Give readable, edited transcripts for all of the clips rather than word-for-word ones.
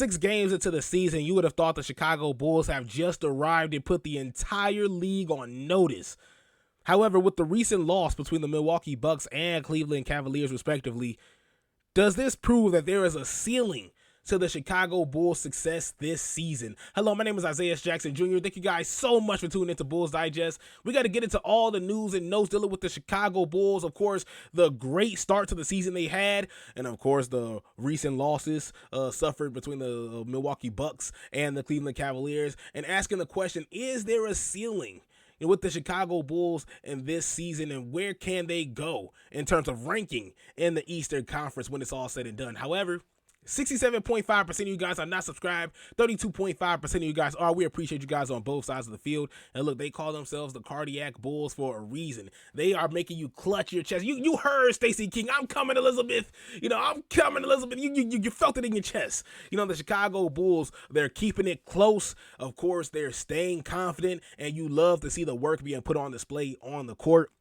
6 games into the season, you would have thought the Chicago Bulls have just arrived and put the entire league on notice. However, with the recent loss between the Milwaukee Bucks and Cleveland Cavaliers respectively, does this prove that there is a ceiling to the Chicago Bulls' success this season? Hello, my name is Isaias Jackson Jr. Thank you guys so much for tuning into Bulls Digest. We got to get into all the news and notes dealing with the Chicago Bulls. Of course, the great start to the season they had, and of course, the recent losses suffered between the Milwaukee Bucks and the Cleveland Cavaliers, and asking the question, is there a ceiling with the Chicago Bulls in this season, and where can they go in terms of ranking in the Eastern Conference when it's all said and done? However, 67.5% of you guys are not subscribed. 32.5% of you guys are. We appreciate you guys on both sides of the field. And look, they call themselves the Cardiac Bulls for a reason. They are making you clutch your chest. You heard Stacey King. I'm coming, Elizabeth. I'm coming, Elizabeth. You felt it in your chest. The Chicago Bulls, they're keeping it close. Of course, they're staying confident, and you love to see the work being put on display on the court.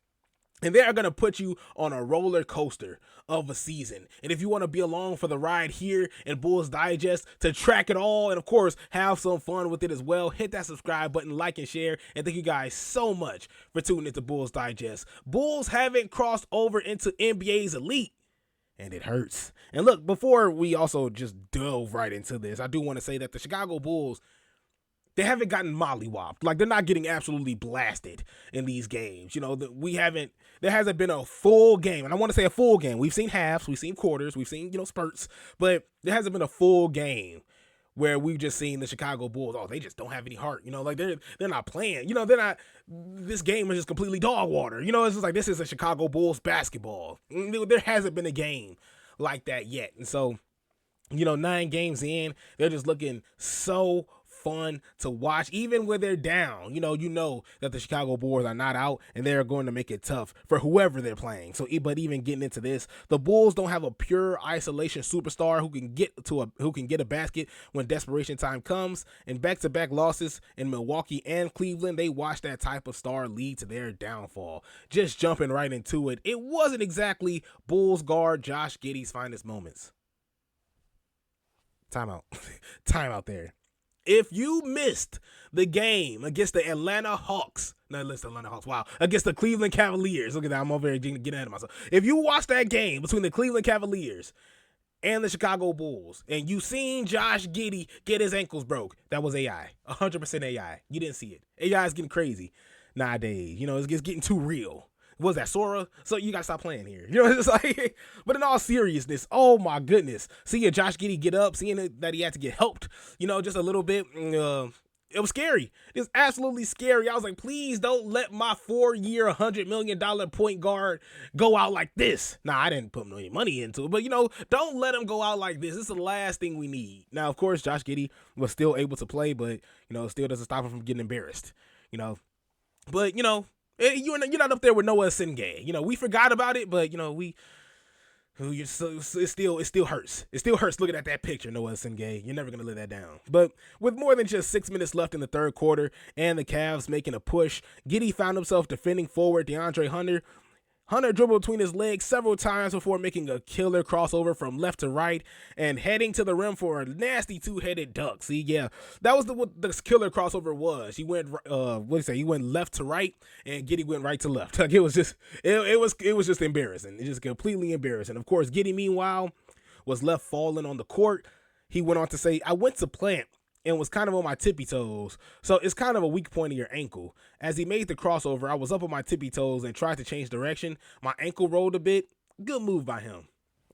And they are going to put you on a roller coaster of a season. And if you want to be along for the ride here in Bulls Digest to track it all and, of course, have some fun with it as well, hit that subscribe button, like and share. And thank you guys so much for tuning into Bulls Digest. Bulls haven't crossed over into NBA's elite, and it hurts. And look, before we also just delve right into this, I do want to say that the Chicago Bulls, they haven't gotten mollywopped. Like, they're not getting absolutely blasted in these games. There hasn't been a full game. And I want to say a full game. We've seen halves, we've seen quarters, we've seen, spurts, but there hasn't been a full game where we've just seen the Chicago Bulls, they just don't have any heart. They're not playing. This game is just completely dog water. It's just like, this is a Chicago Bulls basketball. There hasn't been a game like that yet. And so, 9 games in, they're just looking so fun to watch, even when they're down. You know that the Chicago Bulls are not out, and they're going to make it tough for whoever they're playing. But even getting into this, the Bulls don't have a pure isolation superstar who can get a basket when desperation time comes. And back-to-back losses in Milwaukee and Cleveland, they watched that type of star lead to their downfall. Just jumping right into it, it wasn't exactly Bulls guard Josh Giddey's finest moments. Timeout. Timeout there. If you missed the game against the Atlanta Hawks, against the Cleveland Cavaliers, look at that, I'm over here getting ahead of myself. If you watched that game between the Cleveland Cavaliers and the Chicago Bulls, and you seen Josh Giddey get his ankles broke, that was AI, 100% AI. You didn't see it. AI is getting crazy nowadays. It's getting too real. Was that Sora? So you gotta stop playing here. It's like, but in all seriousness, oh my goodness, seeing Josh Giddey get up, seeing that he had to get helped, just a little bit, it was scary. It's absolutely scary. I was like, please don't let my 4-year, $100 million point guard go out like this. Nah, I didn't put any money into it, but don't let him go out like this. This is the last thing we need. Now, of course, Josh Giddey was still able to play, but still doesn't stop him from getting embarrassed. But you're not up there with Noa Essengue. We forgot about it, but it still hurts. It still hurts looking at that picture, Noa Essengue. You're never gonna let that down. But with more than just 6 minutes left in the third quarter and the Cavs making a push, Giddey found himself defending forward DeAndre Hunter. Hunter dribbled between his legs several times before making a killer crossover from left to right and heading to the rim for a nasty 2-headed dunk. See, yeah, that was what this killer crossover was. He went, He went left to right, and Giddey went right to left. Like, it was just embarrassing. It's just completely embarrassing. Of course, Giddey, meanwhile, was left falling on the court. He went on to say, "I went to plant and was kind of on my tippy toes. So it's kind of a weak point in your ankle. As he made the crossover, I was up on my tippy toes and tried to change direction. My ankle rolled a bit. Good move by him."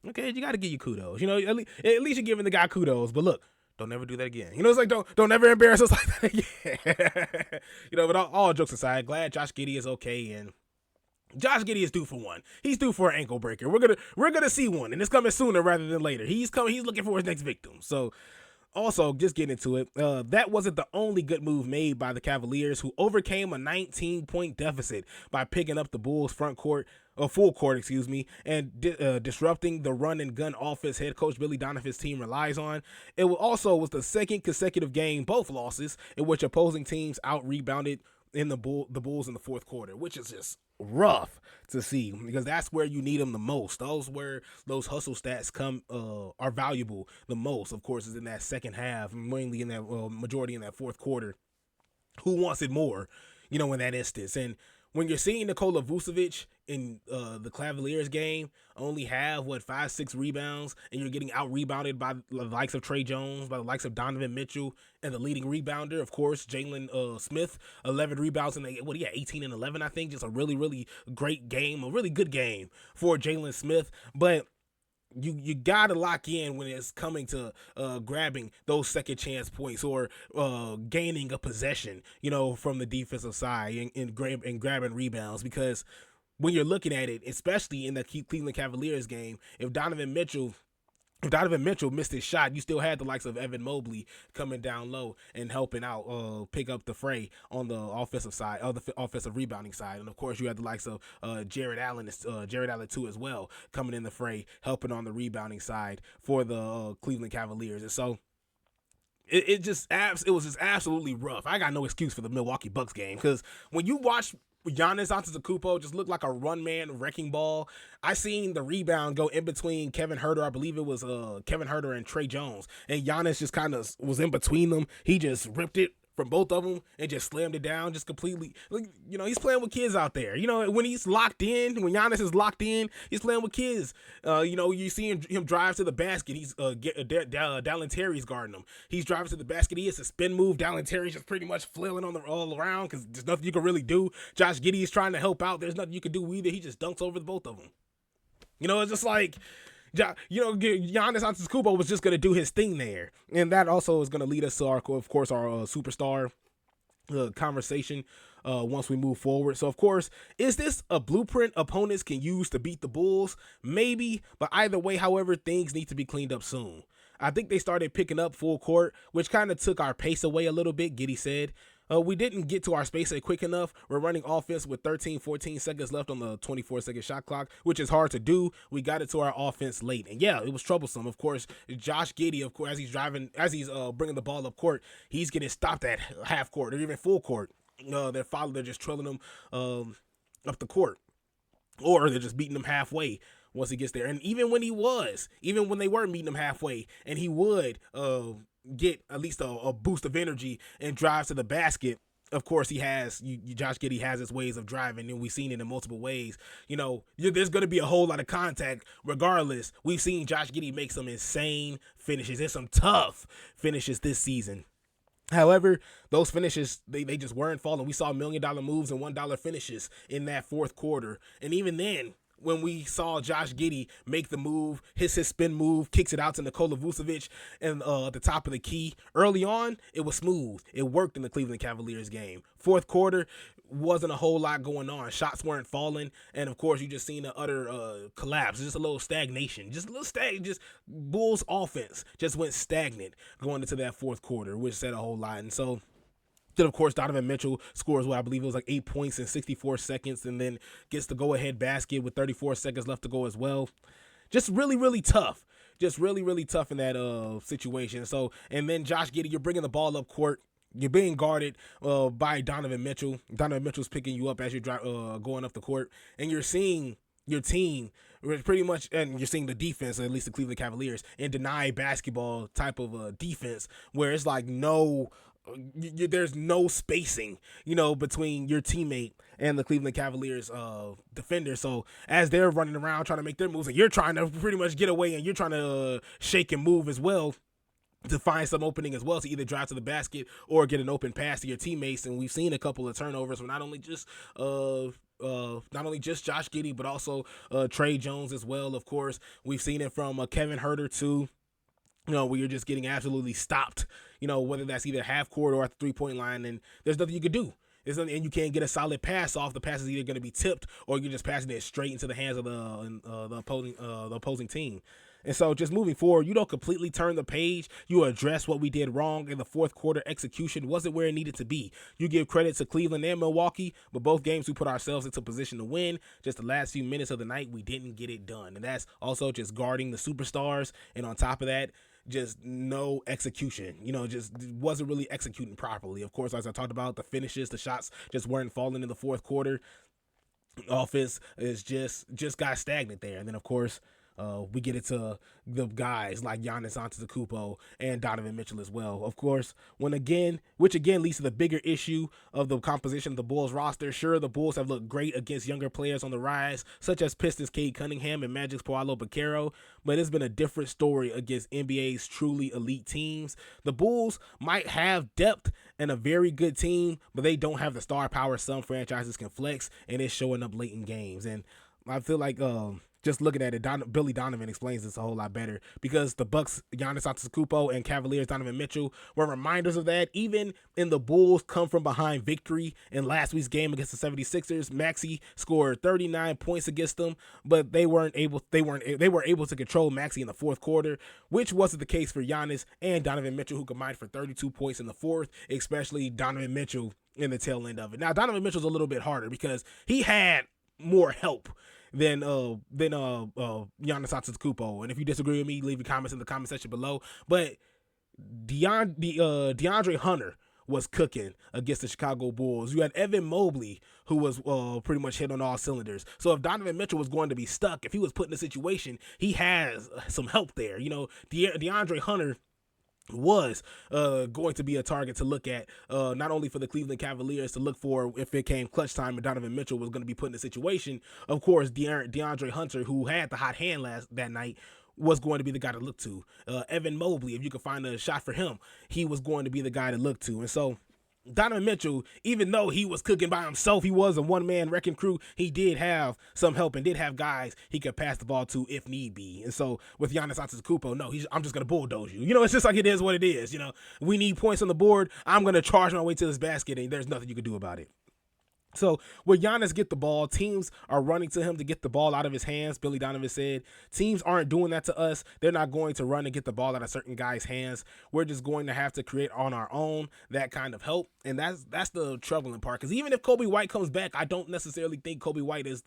Okay, you got to give you kudos. At least you're giving the guy kudos. But look, don't never do that again. It's like, don't ever embarrass us like that again. But all jokes aside, glad Josh Giddey is okay, and Josh Giddey is due for one. He's due for an ankle breaker. We're gonna see one, and it's coming sooner rather than later. He's looking for his next victim. So, also, just getting into it, that wasn't the only good move made by the Cavaliers, who overcame a 19-point deficit by picking up the Bulls' full court, and disrupting the run-and-gun offense head coach Billy Donovan's team relies on. It also was the second consecutive game, both losses, in which opposing teams out-rebounded in the Bulls in the fourth quarter, which is just rough to see because that's where you need them the most. Those where those hustle stats come are valuable the most. Of course, is in that second half, mainly in that majority in that fourth quarter. Who wants it more, in that instance? And when you're seeing Nikola Vucevic in the Cavaliers game only have 5-6 rebounds, and you're getting out rebounded by the likes of Trey Jones, by the likes of Donovan Mitchell, and the leading rebounder, of course, Jalen Smith, 11 rebounds, and 18 and 11, I think. Just a really, really great game, a really good game for Jalen Smith. But you gotta lock in when it's coming to grabbing those second chance points or gaining a possession, from the defensive side and grabbing rebounds, because when you're looking at it, especially in the Cleveland Cavaliers game, if Donovan Mitchell missed his shot, you still had the likes of Evan Mobley coming down low and helping out, pick up the fray on the offensive side, the offensive rebounding side. And of course, you had the likes of Jared Allen too as well, coming in the fray, helping on the rebounding side for the Cleveland Cavaliers. And so it was just absolutely rough. I got no excuse for the Milwaukee Bucks game, because when you watch Giannis Antetokounmpo just looked like a run-man wrecking ball. I seen the rebound go in between Kevin Huerter. I believe it was Kevin Huerter and Trey Jones. And Giannis just kind of was in between them. He just ripped it from both of them and just slammed it down just completely. He's playing with kids out there. When he's locked in, when Giannis is locked in, he's playing with kids. You see him drive to the basket. He's Dallin Terry's guarding him. He's driving to the basket. He has a spin move. Dallin Terry's just pretty much flailing all around because there's nothing you can really do. Josh Giddey is trying to help out. There's nothing you can do either. He just dunks over the both of them. It's just like, Giannis Antetokounmpo was just going to do his thing there. And that also is going to lead us to our superstar conversation once we move forward. So, of course, is this a blueprint opponents can use to beat the Bulls? Maybe, but either way, however, things need to be cleaned up soon. I think they started picking up full court, which kind of took our pace away a little bit, Giddey said. We didn't get to our space quick enough. We're running offense with 14 seconds left on the 24-second shot clock, which is hard to do. We got it to our offense late. And yeah, it was troublesome. Of course, Josh Giddey, of course, as he's bringing the ball up court, he's getting stopped at half court or even full court. They're just trailing him up the court, or they're just beating him halfway once he gets there. And even when they were meeting him halfway, and he would get at least a boost of energy and drive to the basket. Of course, Josh Giddey has his ways of driving, and we've seen it in multiple ways. There's going to be a whole lot of contact regardless. We've seen Josh Giddey make some insane finishes and some tough finishes this season. However, those finishes, they just weren't falling. We saw $1 million moves and $1 finishes in that fourth quarter. And even then, when we saw Josh Giddey make the move, his spin move, kicks it out to Nikola Vucevic and at the top of the key. Early on, it was smooth. It worked in the Cleveland Cavaliers game. Fourth quarter, wasn't a whole lot going on. Shots weren't falling. And, of course, you just seen the utter collapse. Just a little stagnation. Just Bulls offense just went stagnant going into that fourth quarter, which said a whole lot. And so, then, of course, Donovan Mitchell scores I believe it was like 8 points in 64 seconds and then gets the go-ahead basket with 34 seconds left to go as well. Just really, really tough. Just really, really tough in that situation. So, and then Josh Giddey, you're bringing the ball up court. You're being guarded by Donovan Mitchell. Donovan Mitchell's picking you up as you're going up the court. And you're seeing your team pretty much, and you're seeing the defense, at least the Cleveland Cavaliers, in deny basketball type of defense where it's like there's no spacing, between your teammate and the Cleveland Cavaliers defender. So as they're running around trying to make their moves, and you're trying to pretty much get away, and you're trying to shake and move as well to find some opening as well to either drive to the basket or get an open pass to your teammates. And we've seen a couple of turnovers from not only just Josh Giddey, but also Trey Jones as well. Of course, we've seen it from Kevin Huerter too. Where you're just getting absolutely stopped, whether that's either half court or at the 3-point line, and there's nothing you could do. And you can't get a solid pass off. The pass is either going to be tipped or you're just passing it straight into the hands of the opposing team. And so just moving forward, you don't completely turn the page. You address what we did wrong in the fourth quarter. Execution wasn't where it needed to be. You give credit to Cleveland and Milwaukee, but both games we put ourselves into position to win. Just the last few minutes of the night, we didn't get it done. And that's also just guarding the superstars. And on top of that, just no execution. Just wasn't really executing properly. Of course, as I talked about, the finishes, the shots just weren't falling in the fourth quarter. Offense is just got stagnant there. And then, of course, we get into the guys like Giannis Antetokounmpo and Donovan Mitchell as well. Of course, which again leads to the bigger issue of the composition of the Bulls roster. Sure, the Bulls have looked great against younger players on the rise, such as Pistons Cade Cunningham and Magic's Paolo Banchero, but it's been a different story against NBA's truly elite teams. The Bulls might have depth and a very good team, but they don't have the star power some franchises can flex, and it's showing up late in games. And I feel like just looking at it, Billy Donovan explains this a whole lot better, because the Bucks, Giannis Antetokounmpo, and Cavaliers, Donovan Mitchell, were reminders of that. Even in the Bulls come from behind victory in last week's game against the 76ers, Maxey scored 39 points against them, but they were able to control Maxey in the fourth quarter, which wasn't the case for Giannis and Donovan Mitchell, who combined for 32 points in the fourth, especially Donovan Mitchell in the tail end of it. Now, Donovan Mitchell's a little bit harder because he had more help than Giannis Antetokounmpo. And if you disagree with me, leave your comments in the comment section below. But DeAndre Hunter was cooking against the Chicago Bulls. You had Evan Mobley, who was pretty much hit on all cylinders. So if Donovan Mitchell was going to be stuck, if he was put in a situation, he has some help there. DeAndre Hunter was going to be a target to look at, not only for the Cleveland Cavaliers to look for if it came clutch time and Donovan Mitchell was going to be put in a situation. Of course, DeAndre Hunter, who had the hot hand that night, was going to be the guy to look to. Evan Mobley, if you could find a shot for him, he was going to be the guy to look to. And so Donovan Mitchell, even though he was cooking by himself, he was a one-man wrecking crew, he did have some help and did have guys he could pass the ball to if need be. And so with Giannis Antetokounmpo, no, I'm just going to bulldoze you. It's just like it is what it is. We need points on the board. I'm going to charge my way to this basket, and there's nothing you can do about it. So when Giannis get the ball, teams are running to him to get the ball out of his hands. Billy Donovan said, teams aren't doing that to us. They're not going to run and get the ball out of certain guys' hands. We're just going to have to create on our own that kind of help. And that's the troubling part. Because even if Kobe White comes back, I don't necessarily think Kobe White is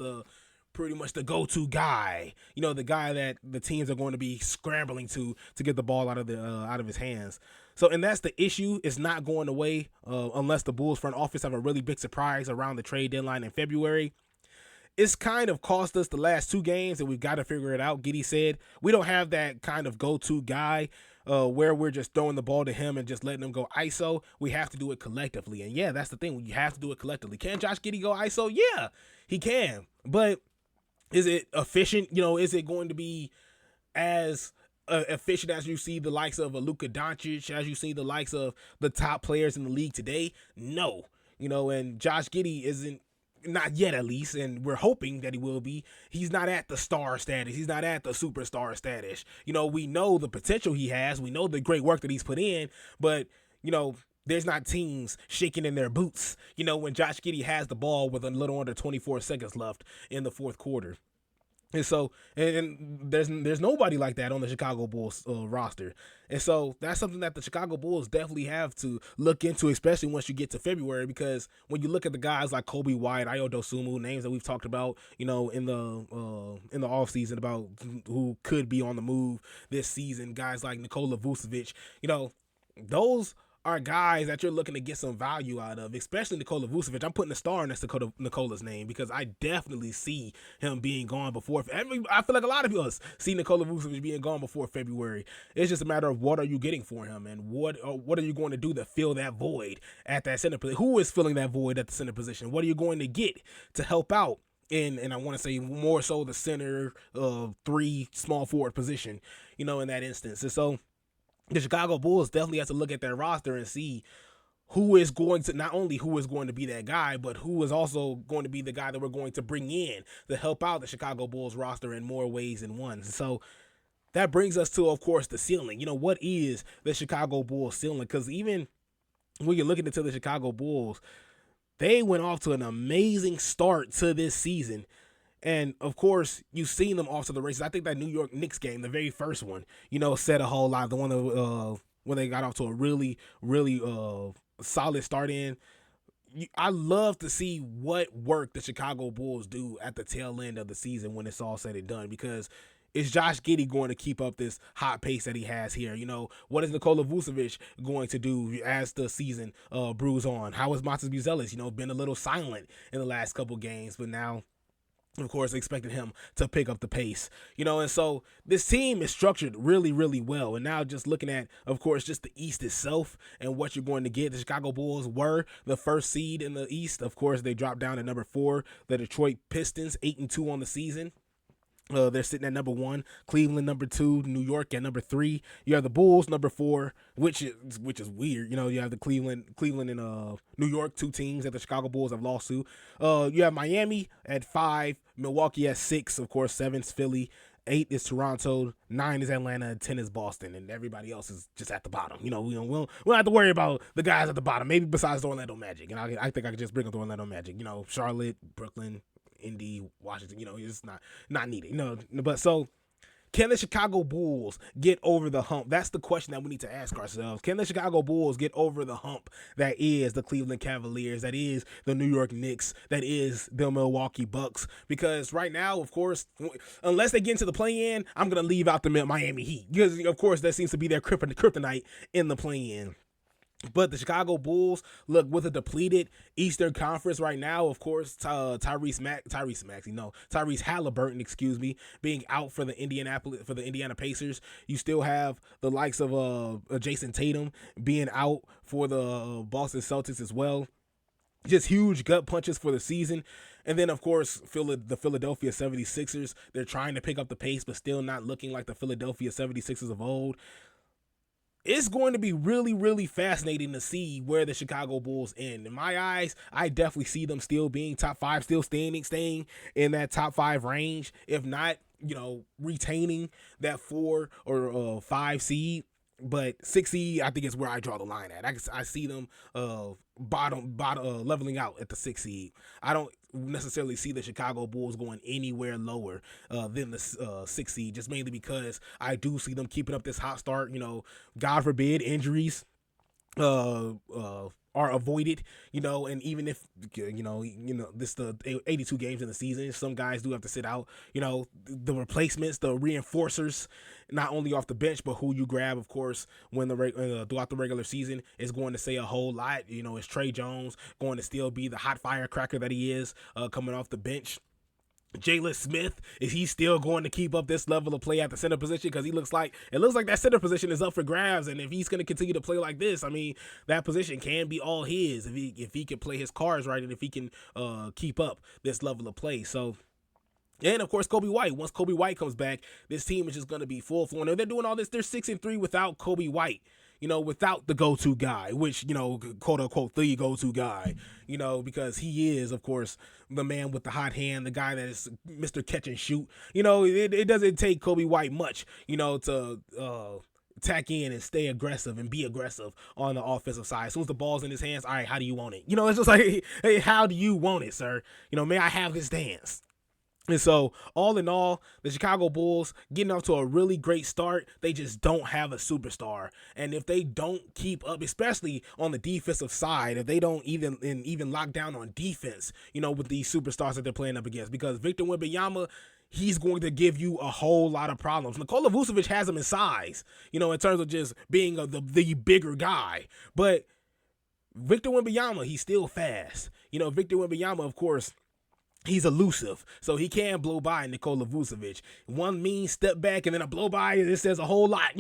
pretty much the go-to guy, the guy that the teams are going to be scrambling to get the ball out of his hands. So, and that's the issue. It's not going away unless the Bulls front office have a really big surprise around the trade deadline in February. It's kind of cost us the last two games, and we've got to figure it out. Giddey said we don't have that kind of go-to guy where we're just throwing the ball to him and just letting him go ISO. We have to do it collectively. And yeah, that's the thing. You have to do it collectively. Can Josh Giddey go ISO? Yeah, he can. But is it efficient? Is it going to be as efficient as you see the likes of Luka Doncic, as you see the likes of the top players in the league today? No. And Josh Giddey isn't, not yet at least, and we're hoping that he will be. He's not at the star status. He's not at the superstar status. We know the potential he has. We know the great work that he's put in, but, there's not teams shaking in their boots, when Josh Giddey has the ball with a little under 24 seconds left in the fourth quarter. And so, and there's nobody like that on the Chicago Bulls roster. And so that's something that the Chicago Bulls definitely have to look into, especially once you get to February, because when you look at the guys like Kobe White, Ayo Dosunmu, names that we've talked about, in the offseason about who could be on the move this season, guys like Nikola Vucevic, those are guys that you're looking to get some value out of, especially Nikola Vucevic. I'm putting a star next to Nikola's name because I definitely see him being gone before. I feel like a lot of us see Nikola Vucevic being gone before February. It's just a matter of what are you getting for him and what are you going to do to fill that void at that center position? Who is filling that void at the center position? What are you going to get to help out? And I want to say more so the center 3 small forward position, in that instance. And so the Chicago Bulls definitely have to look at their roster and see who is going to, not only who is going to be that guy, but who is also going to be the guy that we're going to bring in to help out the Chicago Bulls roster in more ways than one. So that brings us to, of course, the ceiling. What is the Chicago Bulls ceiling? Because even when you're looking into the Chicago Bulls, they went off to an amazing start to this season. And, of course, you've seen them off to the races. I think that New York Knicks game, the very first one, said a whole lot. The one that, when they got off to a really, really solid start in. I love to see what work the Chicago Bulls do at the tail end of the season when it's all said and done, because is Josh Giddey going to keep up this hot pace that he has here? What is Nikola Vucevic going to do as the season brews on? How is Buzelis? Been a little silent in the last couple games, but now, of course, expected him to pick up the pace, and so this team is structured really, really well. And now just looking at, of course, just the East itself and what you're going to get. The Chicago Bulls were the first seed in the East. Of course, they dropped down to number 4. The Detroit Pistons, 8-2 on the season. They're sitting at number 1, Cleveland number 2, New York at number 3. You have the Bulls number 4, which is weird. You have the Cleveland and New York, 2 teams that the Chicago Bulls have lost to. You have Miami at 5, Milwaukee at 6, of course, 7's Philly, 8 is Toronto, 9 is Atlanta, and 10 is Boston, and everybody else is just at the bottom. We don't have to worry about the guys at the bottom, maybe besides the Orlando Magic. And I think I could just bring up the Orlando Magic. Charlotte, Brooklyn, Indy, Washington, it's not needed. But so can the Chicago Bulls get over the hump? That's the question that we need to ask ourselves. Can the Chicago Bulls get over the hump that is the Cleveland Cavaliers, that is the New York Knicks, that is the Milwaukee Bucks? Because right now, of course, unless they get into the play-in, I'm going to leave out the Miami Heat, because, of course, that seems to be their kryptonite in the play-in. But the Chicago Bulls, look, with a depleted Eastern Conference right now, of course, Tyrese Halliburton, being out for the Indiana Pacers. You still have the likes of Jason Tatum being out for the Boston Celtics as well. Just huge gut punches for the season. And then, of course, the Philadelphia 76ers, they're trying to pick up the pace, but still not looking like the Philadelphia 76ers of old. It's going to be really, really fascinating to see where the Chicago Bulls end. In my eyes, I definitely see them still being top 5, still staying in that top 5 range. If not, retaining that 4 or 5 seed. But 6 seed, I think, is where I draw the line at. I see them bottom leveling out at the 6 seed. I don't necessarily see the Chicago Bulls going anywhere lower than the 6 seed, just mainly because I do see them keeping up this hot start. God forbid injuries are avoided, and even if this the 82 games in the season, some guys do have to sit out. The replacements, the reinforcers, not only off the bench but who you grab, of course, when throughout the regular season is going to say a whole lot. Is Trey Jones going to still be the hot firecracker that he is coming off the bench? Jalen Smith, is he still going to keep up this level of play at the center position? Because it looks like that center position is up for grabs, and if he's going to continue to play like this, that position can be all his if he can play his cards right, and if he can keep up this level of play. So. And, of course, Kobe White. Once Kobe White comes back, this team is just going to be full floor. They're doing all this. They're 6-3 without Kobe White, without the go-to guy, which, quote-unquote, the go-to guy, because he is, of course, the man with the hot hand, the guy that is Mr. Catch and Shoot. It doesn't take Kobe White much, to tack in and stay aggressive and be aggressive on the offensive side. As soon as the ball's in his hands, all right, how do you want it? It's just like, hey, how do you want it, sir? May I have this dance? And so, all in all, the Chicago Bulls getting off to a really great start. They just don't have a superstar. And if they don't keep up, especially on the defensive side, if they don't even lock down on defense, with these superstars that they're playing up against, because Victor Wembanyama, he's going to give you a whole lot of problems. Nikola Vucevic has him in size, in terms of just being the bigger guy. But Victor Wembanyama, he's still fast. Victor Wembanyama, of course, he's elusive, so he can blow by Nikola Vucevic. One mean step back and then a blow by, and it says a whole lot,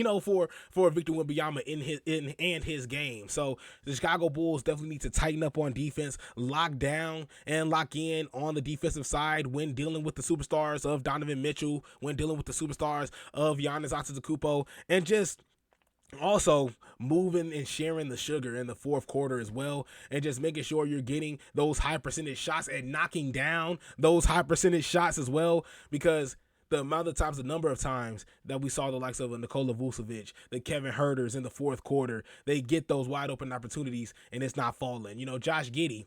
for Victor Wembanyama in his game. So the Chicago Bulls definitely need to tighten up on defense, lock down and lock in on the defensive side when dealing with the superstars of Donovan Mitchell, when dealing with the superstars of Giannis Antetokounmpo, and just also moving and sharing the sugar in the fourth quarter as well, and just making sure you're getting those high percentage shots and knocking down those high percentage shots as well, because the number of times that we saw the likes of Nikola Vucevic, the Kevin Huerters in the fourth quarter, they get those wide open opportunities and it's not falling. Josh Giddey,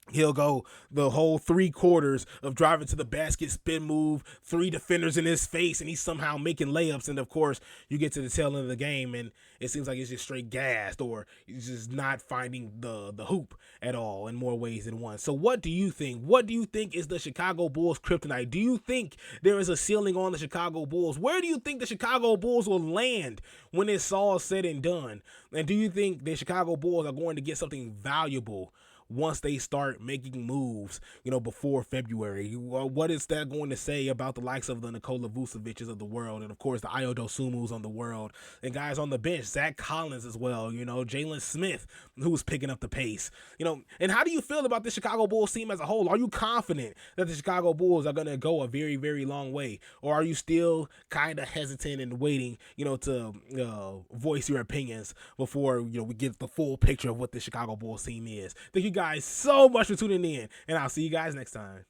He'll go the whole 3 quarters of driving to the basket, spin move, 3 defenders in his face, and he's somehow making layups. And of course, you get to the tail end of the game, and it seems like it's just straight gassed, or he's just not finding the hoop at all in more ways than one. So what do you think? What do you think is the Chicago Bulls' kryptonite? Do you think there is a ceiling on the Chicago Bulls? Where do you think the Chicago Bulls will land when it's all said and done? And do you think the Chicago Bulls are going to get something valuable once they start making moves, before February? What is that going to say about the likes of the Nikola Vucevics of the world, and of course the Ayo Dosunmus on the world, and guys on the bench, Zach Collins as well, Jalen Smith, who's picking up the pace, and how do you feel about the Chicago Bulls team as a whole? Are you confident that the Chicago Bulls are going to go a very, very long way, or are you still kind of hesitant and waiting, to voice your opinions before, we get the full picture of what the Chicago Bulls team is? Thank you guys so much for tuning in, and I'll see you guys next time.